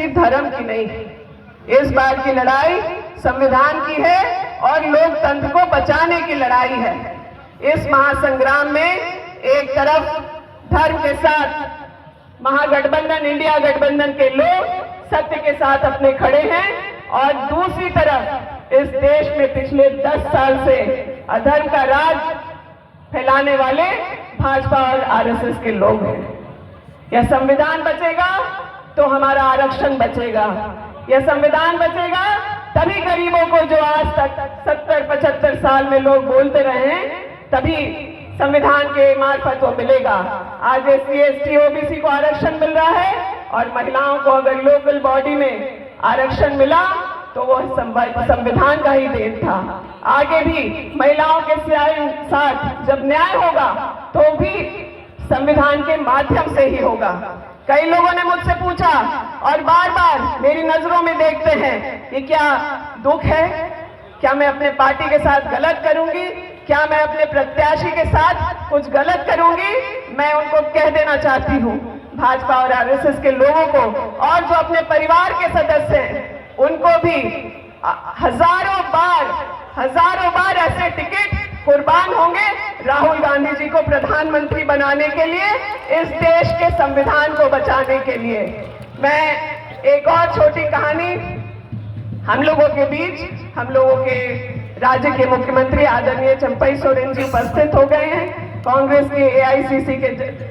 किसी धर्म की नहीं है। इस बार की लड़ाई संविधान की है और लोकतंत्र को बचाने की लड़ाई है। इस महासंग्राम में एक तरफ धर्म के साथ महागठबंधन, इंडिया गठबंधन के लोग सत्य के साथ अपने खड़े हैं और दूसरी तरफ इस देश में पिछले 10 साल से अधर्म का राज फैलाने वाले भाजपा और आरएसएस के लोग हैं। यह संविधान बचेगा तो हमारा आरक्षण बचेगा। यह संविधान बचेगा तभी गरीबों को, जो आज तक 70-75 साल में लोग बोलते रहे हैं, तभी संविधान के मार्फत वो मिलेगा। आज SC, ST, OBC को आरक्षण मिल रहा है और महिलाओं को अगर लोकल बॉडी में आरक्षण मिला तो वो संविधान का ही देन था। आगे भी महिलाओं के साथ जब न्याय होगा तो भी संविधान के माध्यम से ही होगा। कई लोगों ने मुझसे पूछा और बार बार मेरी नजरों में देखते हैं कि क्या दुख है, क्या मैं अपने पार्टी के साथ गलत करूंगी, क्या मैं अपने प्रत्याशी के साथ कुछ गलत करूंगी। मैं उनको कह देना चाहती हूं, भाजपा और आरएसएस के लोगों को और जो अपने परिवार के सदस्य हैं उनको भी हजारों बार ऐसे टिकट कुर्बान होंगे राहुल गांधी जी को प्रधानमंत्री बनाने के लिए, इस देश के संविधान को बचाने के लिए। मैं एक और छोटी कहानी, हम लोगों के बीच हम लोगों के राज्य के मुख्यमंत्री आदरणीय चंपई सोरेन जी उपस्थित हो गए हैं। कांग्रेस के AICC के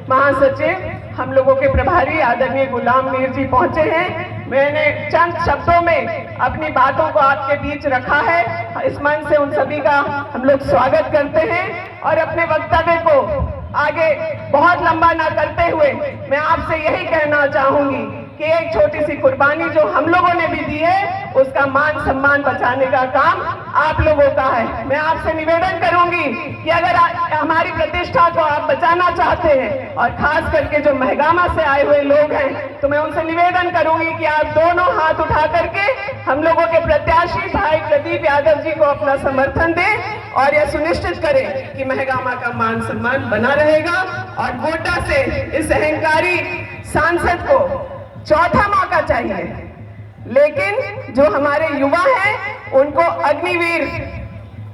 महासचिव, हम लोगों के प्रभारी आदरणीय गुलाम मीर जी पहुंचे हैं। मैंने चंद शब्दों में अपनी बातों को आपके बीच रखा है। इस मंच से उन सभी का हम लोग स्वागत करते हैं और अपने वक्तव्य को आगे बहुत लंबा ना करते हुए मैं आपसे यही कहना चाहूंगी कि एक छोटी सी कुर्बानी जो हम लोगों ने भी दी है, उसका मान सम्मान बचाने का काम आप लोगों का है। मैं आपसे निवेदन करूंगी कि अगर हमारी प्रतिष्ठा को आप बचाना चाहते हैं और खास करके जो महगामा से आए हुए लोग हैं, तो मैं उनसे निवेदन करूंगी कि आप दोनों हाथ उठा करके हम लोगों के प्रत्याशी भाई प्रदीप यादव जी को अपना समर्थन दें और यह सुनिश्चित करें कि महगामा का मान सम्मान बना रहेगा और गोड्डा से इस अहंकारी सांसद को चौथा मौका चाहिए। लेकिन जो हमारे युवा हैं उनको अग्निवीर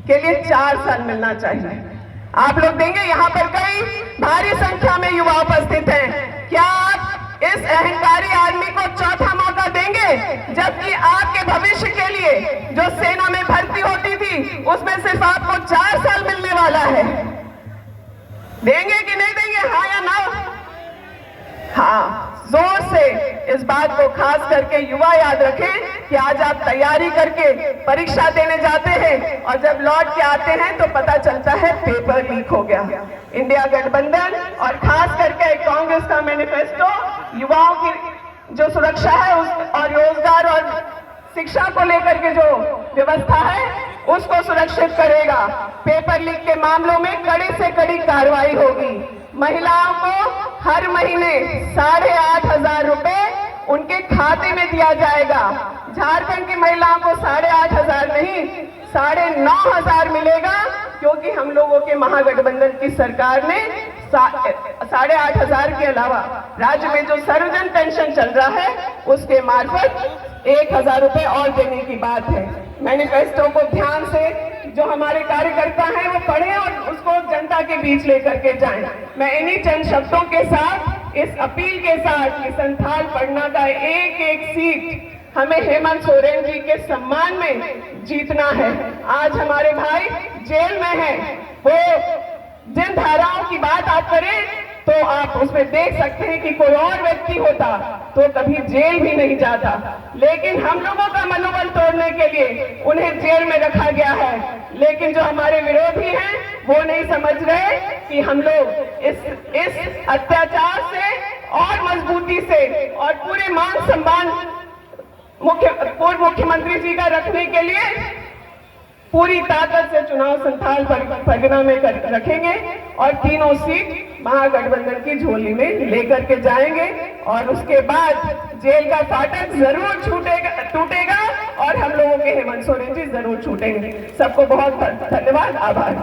के लिए 4 साल मिलना चाहिए। आप लोग देंगे? यहाँ पर कई भारी संख्या में युवा उपस्थित हैं। क्या आप इस अहंकारी आदमी को चौथा मौका देंगे, जबकि आपके भविष्य के लिए जो सेना में भर्ती होती थी उसमें सिर्फ आपको 4 साल मिलने वाला है? देंगे कि नहीं देंगे? हाँ या ना? हाँ, जोर से इस बात को खास करके युवा याद रखें कि आज आप तैयारी करके परीक्षा देने जाते हैं और जब लौट के आते हैं तो पता चलता है पेपर लीक हो गया। इंडिया गठबंधन और खास करके कांग्रेस का मैनिफेस्टो युवाओं की जो सुरक्षा है और रोजगार और शिक्षा को लेकर के जो व्यवस्था है उसको सुरक्षित करेगा। पेपर लीक के मामलों में कड़ी से कड़ी कार्रवाई होगी। महिलाओं को हर महीने 8,500 रुपए उनके खाते में दिया जाएगा। झारखंड की महिलाओं को 8,500 नहीं 9,500 मिलेगा, क्योंकि हम लोगों के महागठबंधन की सरकार ने 8,500 के अलावा राज्य में जो सर्वजन पेंशन चल रहा है उसके मार्फत 1,000 रुपए और देने की बात है। मैनिफेस्टो को ध्यान से जो हमारे कार्यकर्ता हैं वो पढ़ें और उसको जनता के बीच लेकर के जाएं। मैं इन्हीं चंद शब्दों के साथ, इस अपील के साथ कि संथाल पढ़ना का एक सीट हमें हेमंत सोरेन जी के सम्मान में जीतना है। आज हमारे भाई जेल में हैं, वो जिन धाराओं की बात आप करें तो आप उसमें देख सकते हैं कि कोई और व्यक्ति होता तो कभी जेल भी नहीं जाता, लेकिन हम लोगों का मनोबल तोड़ने के लिए उन्हें जेल में रखा गया है। लेकिन जो हमारे विरोधी हैं वो नहीं समझ रहे कि हम लोग इस अत्याचार से और मजबूती से और पूरे मान सम्मान पूर्व मुख्यमंत्री जी का रखने के लिए पूरी ताकत से चुनाव संथाल परगना में रखेंगे और तीनों सीट महागठबंधन की झोली में लेकर के जाएंगे और उसके बाद जेल का फाटक जरूर टूटेगा और हम लोगों के हेमंत सोरेन जी जरूर छूटेंगे। सबको बहुत धन्यवाद, आभार।